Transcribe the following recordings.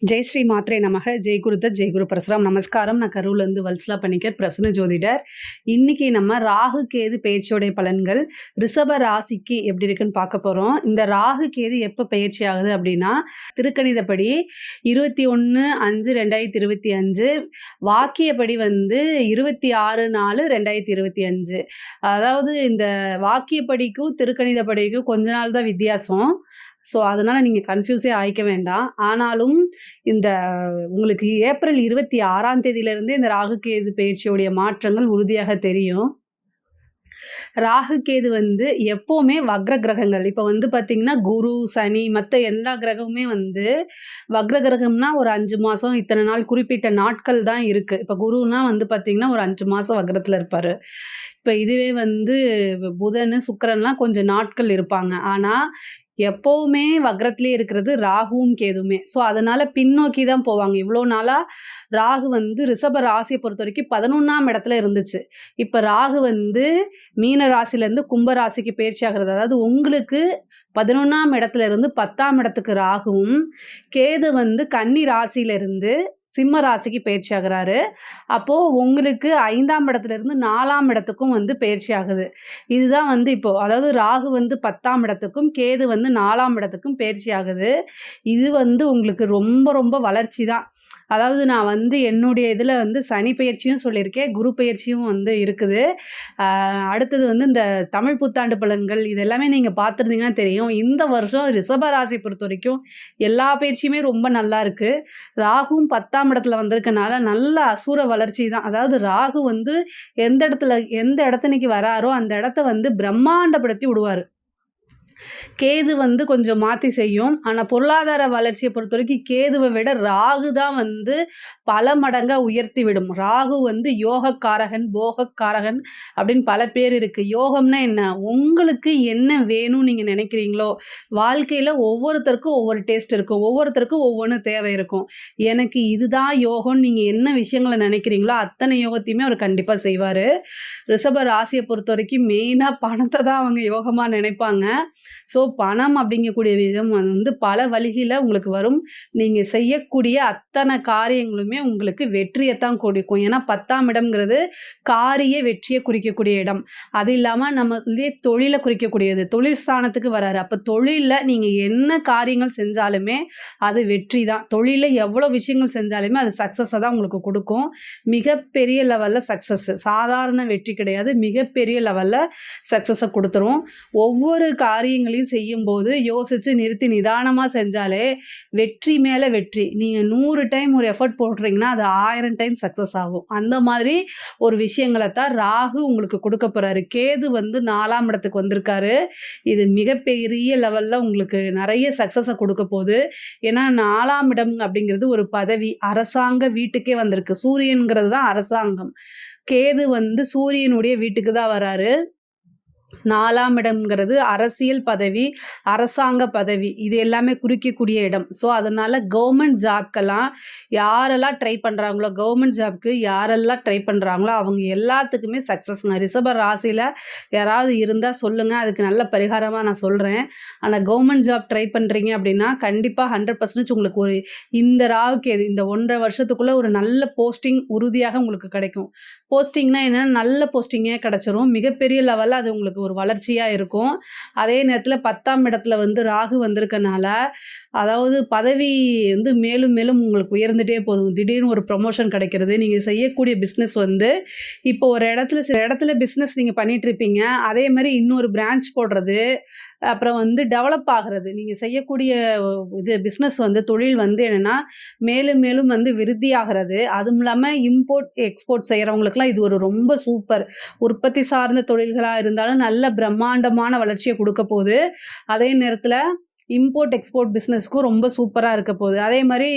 ஜெய் ஸ்ரீ மாத்ரே நமக. ஜெய் குருதத் ஜெய் குரு பரசுராம். நமஸ்காரம். நான் கரூர்லேருந்து வல்சலா பணிக்கர், பிரசன்ன ஜோதிடர். இன்னைக்கு நம்ம ராகு கேது பெயர்ச்சியோடைய பலன்கள் ரிஷப ராசிக்கு எப்படி இருக்குன்னு பார்க்க போகிறோம். இந்த ராகு கேது எப்போ பயிற்சி ஆகுது அப்படின்னா, திருக்கணிதப்படி 21/5/2025, வாக்கியப்படி 26/4/2025. அதாவது இந்த வாக்கியப்படிக்கும் திருக்கணிதப்படிக்கும் கொஞ்ச நாள் தான் வித்தியாசம். ஸோ அதனால் நீங்கள் கன்ஃபியூஸே ஆகிக்க வேண்டாம். ஆனாலும் இந்த உங்களுக்கு ஏப்ரல் 26ஆம் தேதியிலிருந்தே இந்த ராகு கேது பயிற்சியோடைய மாற்றங்கள் உறுதியாக தெரியும். ராகு கேது எப்போவுமே வக்ர கிரகங்கள். இப்போ பார்த்தீங்கன்னா குரு, சனி, மற்ற எல்லா கிரகமுமே வக்ர கிரகம்னா ஒரு 5 மாதம் இத்தனை நாள் குறிப்பிட்ட நாட்கள் தான் இருக்குது. இப்போ குருனா பார்த்தீங்கன்னா ஒரு 5 மாதம் வக்ரத்தில் இருப்பார். இப்போ இதுவே புதன், சுக்கிரன்லாம் கொஞ்சம் நாட்கள் இருப்பாங்க. ஆனால் எப்போவுமே வக்ரத்திலே இருக்கிறது ராகுவும் கேதுமே. ஸோ அதனால பின்னோக்கி தான் போவாங்க. இவ்வளோ நாளாக ராகு ரிஷப ராசியை பொறுத்த வரைக்கும் 11ஆம் இடத்துல இருந்துச்சு. இப்போ ராகு மீன ராசிலேருந்து கும்ப ராசிக்கு பயிற்சி ஆகிறது. அதாவது உங்களுக்கு 11ஆம் இடத்துல இருந்து 10ஆம் இடத்துக்கு ராகுவும், கேது கன்னி ராசியிலிருந்து சிம்ம ராசிக்கு பயிற்சி ஆகிறாரு. அப்போது உங்களுக்கு 5ஆம் இடத்துலேருந்து 4ஆம் இடத்துக்கும் பயிற்சி ஆகுது. இதுதான் இப்போது அதாவது ராகு 10ஆம் இடத்துக்கும் கேது 4ஆம் இடத்துக்கும் பயிற்சி ஆகுது. இது உங்களுக்கு ரொம்ப ரொம்ப வளர்ச்சி தான். அதாவது நான் என்னுடைய இதில் சனி பயிற்சியும் சொல்லியிருக்கேன், குரு பயிற்சியும் இருக்குது. அடுத்தது இந்த தமிழ் புத்தாண்டு பலன்கள் இதெல்லாமே நீங்கள் பார்த்துருந்தீங்கன்னா தெரியும். இந்த வருஷம் ரிஷப ராசி பொறுத்த வரைக்கும் எல்லா பயிற்சியுமே ரொம்ப நல்லா இருக்குது. ராகுவும் 10ஆம் இடத்துல வந்திருக்கனால நல்ல அசுர வளர்ச்சி தான். அதாவது ராகு எந்த இடத்துக்கு வராரோ அந்த இடத்த பிரம்மாண்டப்படுத்தி விடுவார். கேது கொஞ்சம் மாற்றி செய்யும். ஆனால் பொருளாதார வளர்ச்சியை பொறுத்த வரைக்கும் கேதுவை விட ராகு தான் பல மடங்காக உயர்த்தி விடும். ராகு யோகக்காரகன், போகக்காரகன் அப்படின்னு பல பேர் இருக்குது. யோகம்னா என்ன? உங்களுக்கு என்ன வேணும்னு நீங்கள் நினைக்கிறீங்களோ, வாழ்க்கையில் ஒவ்வொருத்தருக்கும் ஒவ்வொரு டேஸ்ட் இருக்கும், ஒவ்வொருத்தருக்கும் ஒவ்வொன்று தேவை இருக்கும். எனக்கு இதுதான் யோகம்னு நீங்கள் என்ன விஷயங்களை நினைக்கிறீங்களோ அத்தனை யோகத்தையுமே அவர் கண்டிப்பாக செய்வார். ரிஷப ராசியை பொறுத்த வரைக்கும் மெயினாக பணத்தை தான் அவங்க யோகமாக நினைப்பாங்க. ஸோ பணம் அப்படிங்கக்கூடிய விஷயம் பல வழிகளில் உங்களுக்கு வரும். நீங்கள் செய்யக்கூடிய அத்தனை காரியங்களுமே உங்களுக்கு வெற்றியைத்தான் கொடுக்கும். ஏன்னா 10ஆம் இடம்ங்கிறது காரிய வெற்றியை குறிக்கக்கூடிய இடம். அது இல்லாமல் நம்ம தொழிலை குறிக்கக்கூடியது. தொழில் ஸ்தானத்துக்கு வராரு. அப்போ தொழிலில் நீங்கள் என்ன காரியங்கள் செஞ்சாலுமே அது வெற்றி தான். தொழிலில் எவ்வளோ விஷயங்கள் செஞ்சாலுமே அது சக்ஸஸை தான் உங்களுக்கு கொடுக்கும். மிகப்பெரிய லெவலில் சக்ஸஸ், சாதாரண வெற்றி கிடையாது, மிகப்பெரிய லெவலில் சக்ஸஸை கொடுத்துரும். ஒவ்வொரு காரியங்களையும் செய்யும்போது யோசித்து நிறுத்தி நிதானமாக செஞ்சாலே வெற்றி மேலே வெற்றி. நீங்கள் 100 டைம் ஒரு எஃபர்ட் போடுறீங்கன்னா அது 1000 டைம் சக்ஸஸ் ஆகும். அந்த மாதிரி ஒரு விஷயங்களை தான் ராகு உங்களுக்கு கொடுக்க போகிறாரு. கேது 4ஆம் இடத்துக்கு வந்திருக்காரு. இது மிகப்பெரிய லெவலில் உங்களுக்கு நிறைய சக்ஸஸை கொடுக்க போகுது. ஏன்னா 4ஆம் இடம் அப்படிங்கிறது ஒரு பதவி, அரசாங்க வீட்டுக்கே வந்திருக்கு. சூரியன்கிறது தான் அரசாங்கம். கேது சூரியனுடைய வீட்டுக்கு தான் வராரு. 4ஆம் இடம்ங்கிறது அரசியல் பதவி, அரசாங்க பதவி, இது எல்லாமே குறிக்கக்கூடிய இடம். ஸோ அதனால் கவர்மெண்ட் ஜாப்க்கெல்லாம் யாரெல்லாம் ட்ரை பண்ணுறாங்களோ, கவர்மெண்ட் ஜாப்க்கு யாரெல்லாம் ட்ரை பண்ணுறாங்களோ அவங்க எல்லாத்துக்குமே சக்ஸஸ்ங்க. ரிஷப ராசியில் யாராவது இருந்தால் சொல்லுங்கள், அதுக்கு நல்ல பரிகாரமாக நான் சொல்கிறேன். ஆனால் கவர்மெண்ட் ஜாப் ட்ரை பண்ணுறீங்க அப்படின்னா கண்டிப்பாக 100% உங்களுக்கு ஒரு இந்த ராவுக்கு இந்த 1.5 வருஷத்துக்குள்ளே ஒரு நல்ல போஸ்டிங் உறுதியாக உங்களுக்கு கிடைக்கும். போஸ்டிங்னா என்ன? நல்ல போஸ்டிங்கே கிடச்சிரும். மிகப்பெரிய லெவலில் அது உங்களுக்கு ஒரு வளர்ச்சியாக இருக்கும். அதே நேரத்தில் 10ஆம் இடத்துல ராகு வந்திருக்கனால அதாவது பதவி மேலும் மேலும் உங்களுக்கு உயர்ந்துட்டே போதும். திடீர்னு ஒரு ப்ரொமோஷன் கிடைக்கிறது. நீங்கள் செய்யக்கூடிய பிஸ்னஸ் இப்போ ஒரு இடத்துல பிஸ்னஸ் நீங்கள் பண்ணிகிட்ருப்பீங்க, அதே மாதிரி இன்னொரு பிரான்ச் போடுறது, அப்புறம் டெவலப் ஆகிறது. நீங்கள் செய்யக்கூடிய இது பிஸ்னஸ் தொழில் என்னென்னா மேலும் மேலும் விருத்தி ஆகிறது. அதுவும் இல்லாமல் இம்போர்ட் எக்ஸ்போர்ட் செய்கிறவங்களுக்குலாம் இது ஒரு ரொம்ப சூப்பர். உற்பத்தி சார்ந்த தொழில்களாக இருந்தாலும் நல்ல பிரம்மாண்டமான வளர்ச்சியை கொடுக்க போகுது. அதே நேரத்தில் இம்போர்ட் எக்ஸ்போர்ட் பிஸ்னஸ்க்கும் ரொம்ப சூப்பராக இருக்க போகுது. அதே மாதிரி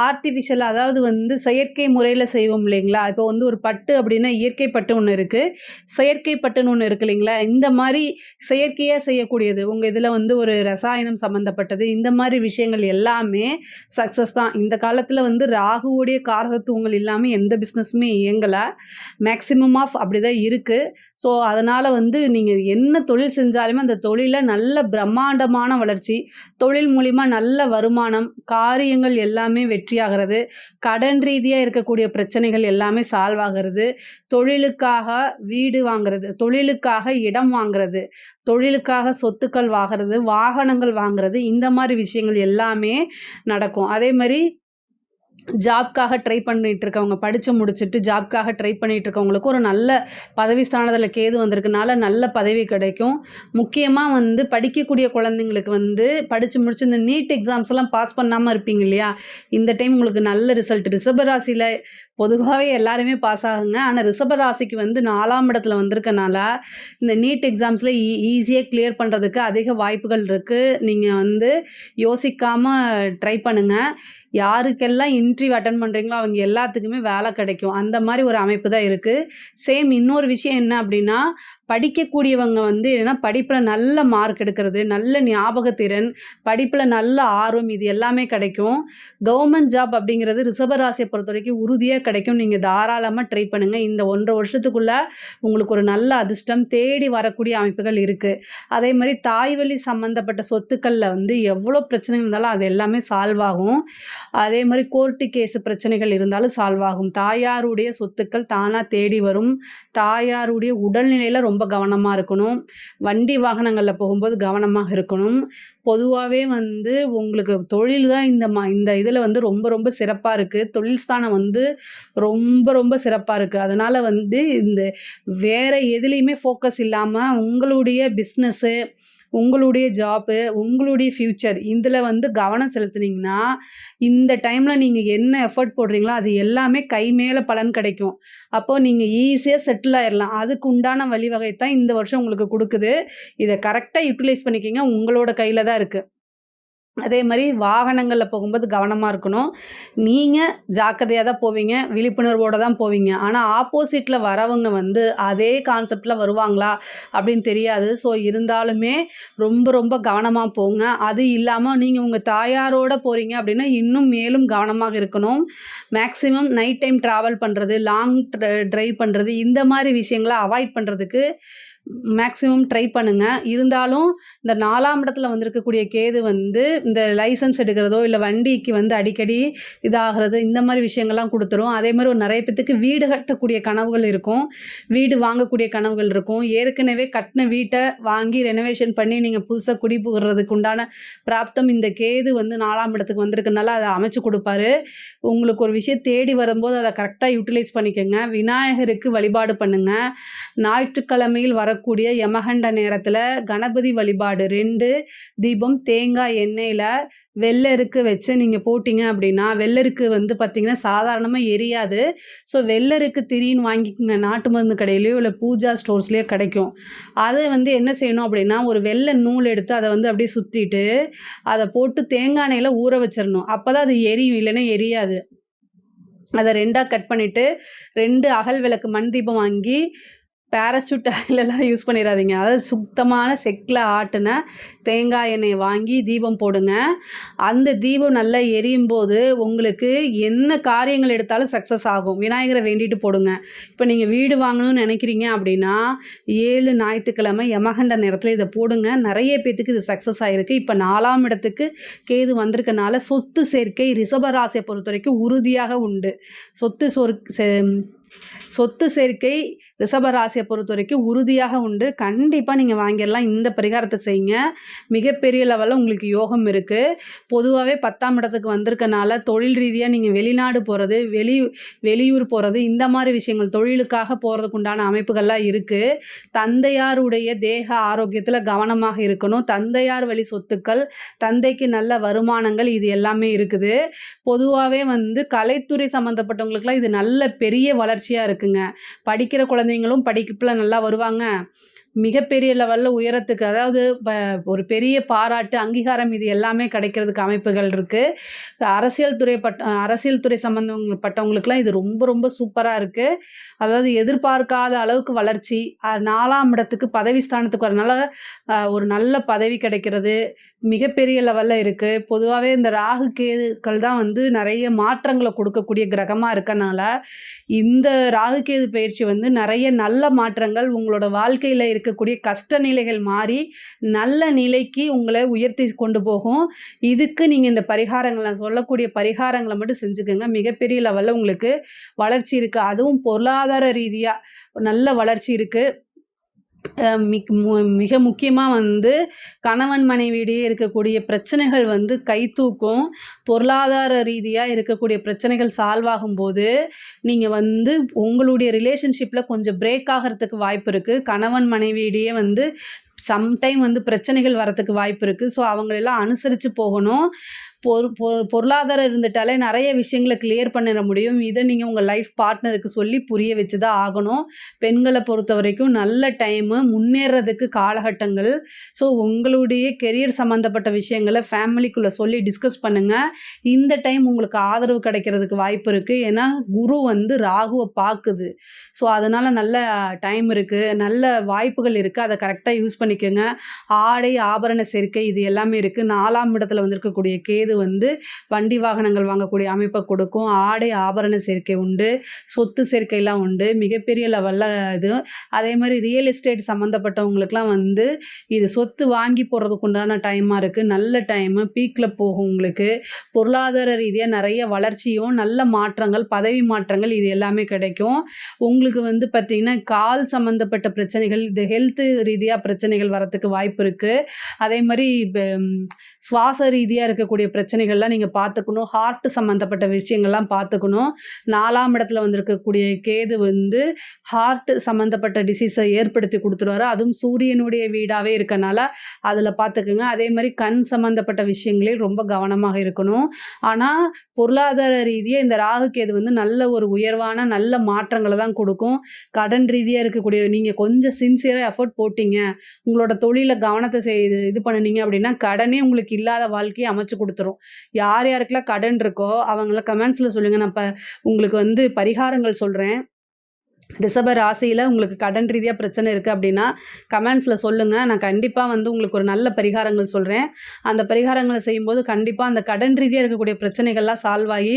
ஆர்டிஃபிஷியல், அதாவது செயற்கை முறையில் செய்வோம் இல்லைங்களா? இப்போ ஒரு பட்டு அப்படின்னா இயற்கை பட்டு ஒன்று இருக்குது, செயற்கை பட்டுன்னு ஒன்று இருக்குது இல்லைங்களா? இந்த மாதிரி செயற்கையாக செய்யக்கூடியது உங்கள் இதில் ஒரு ரசாயனம் சம்மந்தப்பட்டது, இந்த மாதிரி விஷயங்கள் எல்லாமே சக்ஸஸ் தான். இந்த காலத்தில் ராகுவோடைய காரகத்துவங்கள் இல்லாமல் எந்த பிஸ்னஸுமே இயங்கலை. மேக்சிமம் ஆஃப் அப்படி தான் இருக்குது. ஸோ அதனால் நீங்கள் என்ன தொழில் செஞ்சாலுமே அந்த தொழிலில் நல்ல பிரம்மாண்டமான வளர்ச்சி, தொழில் மூலிமா நல்ல வருமானம், காரியங்கள் எல்லாமே வெற்றியாகிறது, கடன் ரீதியாக இருக்கக்கூடிய பிரச்சனைகள் எல்லாமே சால்வ் ஆகிறது, தொழிலுக்காக வீடு வாங்குறது, தொழிலுக்காக இடம் வாங்குறது, தொழிலுக்காக சொத்துக்கள் வாங்குறது, வாகனங்கள் வாங்குறது, இந்த மாதிரி விஷயங்கள் எல்லாமே நடக்கும். அதே மாதிரி ஜாப்க்காக ட்ரை பண்ணிட்டு இருக்கவங்க, படித்து முடிச்சுட்டு ஜாப்க்காக ட்ரை பண்ணிட்டு இருக்கவங்களுக்கு ஒரு நல்ல பதவி ஸ்தானத்தில் கேது வந்திருக்கனால நல்ல பதவி கிடைக்கும். முக்கியமாக வந்து படிக்கக்கூடிய குழந்தைங்களுக்கு வந்து படித்து முடிச்சு இந்த நீட் எக்ஸாம்ஸ்லாம் பாஸ் பண்ணாமல் இருப்பீங்க இல்லையா, இந்த டைம் உங்களுக்கு நல்ல ரிசல்ட். ரிஷபராசியில் பொதுவாகவே எல்லாருமே பாஸ் ஆகுங்க. ஆனால் ரிஷபராசிக்கு வந்து 4ஆம் இடத்துல வந்திருக்கனால இந்த நீட் எக்ஸாம்ஸில் ஈஸியாக கிளியர் பண்ணுறதுக்கு அதிக வாய்ப்புகள் இருக்குது. நீங்கள் வந்து யோசிக்காமல் ட்ரை பண்ணுங்கள். யாருக்கெல்லாம் இன்டர்வியூ அட்டெண்ட் பண்ணுறீங்களோ அவங்க எல்லாத்துக்குமே வேலை கிடைக்கும். அந்த மாதிரி ஒரு அமைப்பு தான் இருக்குது. சேம் இன்னொரு விஷயம் என்ன அப்படின்னா, படிக்கக்கூடியவங்க வந்து என்னன்னா படிப்பில் நல்ல மார்க் எடுக்கிறது, நல்ல ஞாபகத்திறன், படிப்பில் நல்ல ஆர்வம், இது எல்லாமே கிடைக்கும். கவர்மெண்ட் ஜாப் அப்படிங்கிறது ரிஷபராசியை பொறுத்த வரைக்கும் உறுதியாக கிடைக்கும். நீங்கள் தாராளமாக ட்ரை பண்ணுங்கள். இந்த 1.5 வருஷத்துக்குள்ளே உங்களுக்கு ஒரு நல்ல அதிர்ஷ்டம் தேடி வரக்கூடிய அமைப்புகள் இருக்குது. அதே மாதிரி தாய் வழி சம்மந்தப்பட்ட சொத்துக்களில் வந்து எவ்வளோ பிரச்சனைகள் இருந்தாலும் அது எல்லாமே சால்வ் ஆகும். அதே மாதிரி கோர்ட்டு கேஸு பிரச்சனைகள் இருந்தாலும் சால்வ் ஆகும். தாயாருடைய சொத்துக்கள் தானாக தேடி வரும். தாயாருடைய உடல்நிலையில் ரொம்ப கவனமாக இருக்கணும். வண்டி வாகனங்களில் போகும்போது கவனமாக இருக்கணும். பொதுவாகவே வந்து உங்களுக்கு தொழில் தான் இந்த இதில் வந்து ரொம்ப ரொம்ப சிறப்பாக இருக்குது. தொழில் ஸ்தானம் வந்து ரொம்ப ரொம்ப சிறப்பாக இருக்குது. அதனால் வந்து இந்த வேறு எதுலேயுமே ஃபோக்கஸ் இல்லாமல் உங்களுடைய பிஸ்னஸ்ஸு, உங்களுடைய ஜாப்பு, உங்களுடைய ஃப்யூச்சர் இதில் வந்து கவனம் செலுத்துனீங்கன்னா, இந்த டைமில் நீங்கள் என்ன எஃபர்ட் போடுறீங்களோ அது எல்லாமே கை மேலே பலன் கிடைக்கும். அப்போது நீங்கள் ஈஸியாக செட்டில் ஆயிடலாம். அதுக்கு உண்டான வழிவகை தான் இந்த வருஷம் உங்களுக்கு கொடுக்குது. இதை கரெக்டாக யூட்டிலைஸ் பண்ணிக்கிங்க. உங்களோட கையில் தான் இருக்குது. அதே மாதிரி வாகனங்களில் போகும்போது கவனமாக இருக்கணும். நீங்கள் ஜாக்கிரதையாக தான் போவீங்க, விழிப்புணர்வோடு தான் போவீங்க. ஆனால் ஆப்போசிட்டில் வரவங்க வந்து அதே கான்செப்டில் வருவாங்களா அப்படின்னு தெரியாது. ஸோ இருந்தாலுமே ரொம்ப ரொம்ப கவனமாக போங்க. அது இல்லாமல் நீங்கள் உங்கள் தாயாரோடு போகிறீங்க அப்படின்னா இன்னும் மேலும் கவனமாக இருக்கணும். மேக்ஸிமம் நைட் டைம் ட்ராவல் பண்ணுறது, லாங் ட்ரைவ் பண்ணுறது, இந்த மாதிரி விஷயங்களை அவாய்ட் பண்ணுறதுக்கு மேக்ஸிமம் ட்ரை பண்ணுங்கள். இருந்தாலும் இந்த 4ஆம் இடத்துல வந்திருக்கக்கூடிய கேது வந்து இந்த லைசன்ஸ் எடுக்கிறதோ இல்லை வண்டிக்கு வந்து அடிக்கடி இதாகிறது, இந்த மாதிரி விஷயங்கள்லாம் கொடுத்துரும். அதே மாதிரி ஒரு நிறைய பேத்துக்கு வீடு கட்டக்கூடிய கனவுகள் இருக்கும், வீடு வாங்கக்கூடிய கனவுகள் இருக்கும். ஏற்கனவே கட்டின வீட்டை வாங்கி ரெனோவேஷன் பண்ணி நீங்கள் புதுசாக குடி புகிறதுக்கு உண்டான பிராப்தம் இந்த கேது வந்து 4ஆம் இடத்துக்கு வந்திருக்கனால அதை அமைச்சு கொடுப்பாரு. உங்களுக்கு ஒரு விஷயம் தேடி வரும்போது அதை கரெக்டாக யூட்டிலைஸ் பண்ணிக்கோங்க. விநாயகருக்கு வழிபாடு பண்ணுங்கள். ஞாயிற்றுக்கிழமையில் வரக்கூடிய யமகண்ட நேரத்தில் கணபதி வழிபாடு 2 தீபம் தேங்காய் எண்ணெயில் வெள்ளருக்கு வச்சு நீங்கள் போட்டிங்க அப்படின்னா, வெள்ளருக்கு வந்து பார்த்திங்கன்னா சாதாரணமாக எரியாது. ஸோ வெள்ளருக்கு திரின்னு வாங்கிக்கோங்க. நாட்டு மருந்து கடையிலையோ இல்லை பூஜா ஸ்டோர்ஸ்லேயோ கிடைக்கும். அதை வந்து என்ன செய்யணும் அப்படின்னா, ஒரு வெள்ளை நூல் எடுத்து அதை வந்து அப்படியே சுற்றிட்டு அதை போட்டு தேங்காய் எண்ணெயில் ஊற வச்சிடணும். அப்போ தான் அது எரியும், இல்லைன்னா எரியாது. அதை 2ஆக கட் பண்ணிவிட்டு 2 அகல் விளக்கு மண் தீபம் வாங்கி பேராசூட் ஆயிலெல்லாம் யூஸ் பண்ணிடாதீங்க. அதாவது சுத்தமான செக்கில் ஆட்டின தேங்காய் எண்ணெயை வாங்கி தீபம் போடுங்க. அந்த தீபம் நல்லா எரியும் போது உங்களுக்கு என்ன காரியங்கள் எடுத்தாலும் சக்ஸஸ் ஆகும். விநாயகரை வேண்டிட்டு போடுங்க. இப்போ நீங்கள் வீடு வாங்கணும்னு நினைக்கிறீங்க அப்படின்னா 7 ஞாயிற்றுக்கிழமை யமகண்ட நேரத்தில் இதை போடுங்க. நிறைய பேத்துக்கு இது சக்ஸஸ் ஆகிருக்கு. இப்போ 4ஆம் இடத்துக்கு கேது வந்திருக்கனால சொத்து சேர்க்கை ரிஷபராசியை பொறுத்த வரைக்கும் உறுதியாக உண்டு. சொத்து சேர்க்கை ரிஷபராசியை பொறுத்த வரைக்கும் உறுதியாக உண்டு. கண்டிப்பாக நீங்கள் வாங்கிடலாம். இந்த பரிகாரத்தை செய்யுங்க. மிகப்பெரிய லெவலில் உங்களுக்கு யோகம் இருக்குது. பொதுவாகவே 10ஆம் இடத்துக்கு வந்திருக்கனால தொழில் ரீதியாக நீங்கள் வெளிநாடு போகிறது, வெளியூர் போகிறது, இந்த மாதிரி விஷயங்கள் தொழிலுக்காக போகிறதுக்கு உண்டான அமைப்புகள்லாம் இருக்குது. தந்தையாருடைய தேக ஆரோக்கியத்தில் கவனமாக இருக்கணும். தந்தையார் வழி சொத்துக்கள், தந்தைக்கு நல்ல வருமானங்கள், இது எல்லாமே இருக்குது. பொதுவாகவே வந்து கலைத்துறை சம்மந்தப்பட்டவங்களுக்குலாம் இது நல்ல பெரிய வளர்ச்சியாக இருக்குங்க. படிக்கிற குழந்தைங்களும் படிப்பில் நல்லா வருவாங்க. மிகப்பெரிய லெவலில் உயரத்துக்கு, அதாவது ஒரு பெரிய பாராட்டு, அங்கீகாரம், இது எல்லாமே கிடைக்கிறதுக்கு அமைப்புகள் இருக்குது. அரசியல் துறை சம்மந்தப்பட்டவங்களுக்குலாம் இது ரொம்ப ரொம்ப சூப்பராக இருக்குது. அதாவது எதிர்பார்க்காத அளவுக்கு வளர்ச்சி. 4ஆம் இடத்துக்கு பதவி ஸ்தானத்துக்கு வரனால ஒரு நல்ல பதவி கிடைக்கிறது, மிகப்பெரிய லெவல்ல இருக்கு. பொதுவாவே இந்த ராகு, கேதுக்கள் தான் வந்து நெறைய மாற்றங்கள கொடுக்கக்கூடிய கிரகமா இருக்கனால, இந்த ராகு, கேது பெயர்ச்சி வந்து நெறைய நல்ல மாற்றங்கள் உங்களோட வாழ்க்கையில இருக்கக்கூடிய கஷ்ட நிலைகள் மாறி, நல்ல நிலைக்கு உங்கள உயர்த்தி கொண்டு போகும். இதுக்கு நீங்க இந்த பரிகாரங்கள் நான் சொல்லக்கூடிய பரிகாரங்கள மட்டும் செஞ்சுக்கங்க. மிகப்பெரிய லெவல்ல உங்களுக்கு வளர்ச்சி இருக்கு. அதுவும் பொருளாதார ரீதியா நல்ல வளர்ச்சி இருக்கு. மிக முக்கியமா வந்து கணவன் மனைவியிடையே இருக்கக்கூடிய பிரச்சனைகள் வந்து கைதூக்கும். பொருளாதார ரீதியா இருக்கக்கூடிய பிரச்சனைகள் சால்வ் ஆகும்போது, நீங்க வந்து உங்களுடைய ரிலேஷன்ஷிப்ல கொஞ்சம் பிரேக் ஆகறதுக்கு வாய்ப்பு இருக்கு. கணவன் மனைவியிடையே வந்து சம்டைம் வந்து பிரச்சனைகள் வரத்துக்கு வாய்ப்பு இருக்கு. ஸோ அவங்களெல்லாம் அனுசரிச்சு போகணும். பொருளாதாரம் இருந்துட்டாலே நெறைய விஷயங்கள கிளியர் பண்ணிற முடியும். இத நீங்க உங்க லைஃப் பார்ட்னருக்கு சொல்லி புரிய வச்சு தான் ஆகணும். பெண்கள பொறுத்தவரைக்கும் நல்ல டைமு, முன்னேறதுக்கு காலகட்டங்கள். ஸோ உங்களுடைய கெரியர் சம்மந்தப்பட்ட விஷயங்கள ஃபேமிலிக்குள்ள சொல்லி டிஸ்கஸ் பண்ணுங்க. இந்த டைம் உங்களுக்கு ஆதரவு கிடைக்கிறதுக்கு வாய்ப்பு இருக்கு. ஏன்னா குரு வந்து ராகுவ பாக்குது. ஸோ அதனால நல்ல டைம் இருக்கு. நல்ல வாய்ப்புகள் இருக்கு. அத கரெக்ட்டா யூஸ் பண்ணிக்கங்க. ஆடை, ஆபரண சேர்க்கை இது எல்லாமே இருக்கு. 4ஆம் இடத்துல வந்திருக்கக்கூடிய கேது வந்து வண்டி வாகனங்கள் வாங்கக்கூடிய அமைப்பை கொடுக்கும். ஆடை ஆபரண சேர்க்கை உண்டு. சொத்து சேர்க்கைலாம் உண்டு. மிகப்பெரிய லெவல்ல இது. அதே மாதிரி ரியல் எஸ்டேட் சம்மந்தப்பட்டவங்களுக்குலாம் வந்து இது சொத்து வாங்கி போடுறதுக்கு உண்டான டைமாக இருக்குது. நல்ல டைமு பீக்கில் போகும் உங்களுக்கு. பொருளாதார ரீதியாக நிறைய வளர்ச்சியும் நல்ல மாற்றங்கள், பதவி மாற்றங்கள் இது எல்லாமே கிடைக்கும். உங்களுக்கு வந்து பார்த்திங்கன்னா கால் சம்மந்தப்பட்ட பிரச்சனைகள், இந்த ஹெல்த்து ரீதியாக பிரச்சனைகள் வரத்துக்கு வாய்ப்பு இருக்குது. அதே மாதிரி சுவாச ரீதியாக இருக்கக்கூடிய பிரச்சனைகள்லாம் நீங்கள் பார்த்துக்கணும். ஹார்ட் சம்மந்தப்பட்ட விஷயங்கள்லாம் பார்த்துக்கணும். 4ஆம் இடத்துல வந்திருக்கக்கூடிய கேது வந்து ஹார்ட் சம்மந்தப்பட்ட டிசீஸை ஏற்படுத்தி கொடுத்துருவாரு. அதுவும் சூரியனுடைய வீடாகவே இருக்கனால அதில் பார்த்துக்குங்க. அதே மாதிரி கண் சம்மந்தப்பட்ட விஷயங்களில் ரொம்ப கவனமாக இருக்கணும். ஆனால் பொருளாதார ரீதியாக இந்த ராகு கேது வந்து நல்ல ஒரு உயர்வான நல்ல மாற்றங்களை தான் கொடுக்கும். கடன் ரீதியாக இருக்கக்கூடிய நீங்கள் கொஞ்சம் சின்சியராக எஃபர்ட் போட்டிங்க, உங்களோட தொழிலில் கவனத்தை இது பண்ணினீங்க அப்படின்னா கடனே உங்களுக்கு இல்லாத வாழ்க்கையை அமைச்சு கொடுத்துரும். யார் யாருக்கெல்லாம் கடன் இருக்கோ அவங்கள கமெண்ட்ஸில் சொல்லுங்கள். நான் உங்களுக்கு வந்து பரிகாரங்கள் சொல்கிறேன். ரிஷப ராசியில் உங்களுக்கு கடன் ரீதியாக பிரச்சனை இருக்குது அப்படின்னா கமெண்ட்ஸில் சொல்லுங்கள். நான் கண்டிப்பாக வந்து உங்களுக்கு ஒரு நல்ல பரிகாரங்கள் சொல்கிறேன். அந்த பரிகாரங்களை செய்யும்போது கண்டிப்பாக அந்த கடன் ரீதியாக இருக்கக்கூடிய பிரச்சனைகள்லாம் சால்வ் ஆகி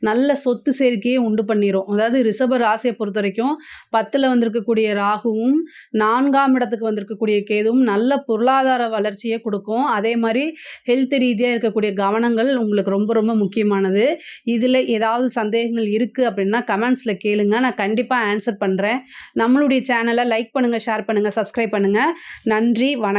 நல்ல சொத்து சேர்க்கையை உண்டு பண்ணிடும். அதாவது ரிஷப ராசியை பொறுத்த வரைக்கும் 10ல் வந்திருக்கக்கூடிய ராகுவும் 4ஆம் இடத்துக்கு வந்திருக்கக்கூடிய கேதுவும் நல்ல பொருளாதார வளர்ச்சியை கொடுக்கும். அதே மாதிரி ஹெல்த் ரீதியாக இருக்கக்கூடிய கவனங்கள் உங்களுக்கு ரொம்ப ரொம்ப முக்கியமானது. இதில் ஏதாவது சந்தேகங்கள் இருக்குது அப்படின்னா கமெண்ட்ஸில் கேளுங்க. நான் கண்டிப்பாக ஆன்சர் பண்ணுறேன். நம்மளுடைய சேனலை லைக் பண்ணுங்கள், ஷேர் பண்ணுங்கள், சப்ஸ்கிரைப் பண்ணுங்கள். நன்றி, வணக்கம்.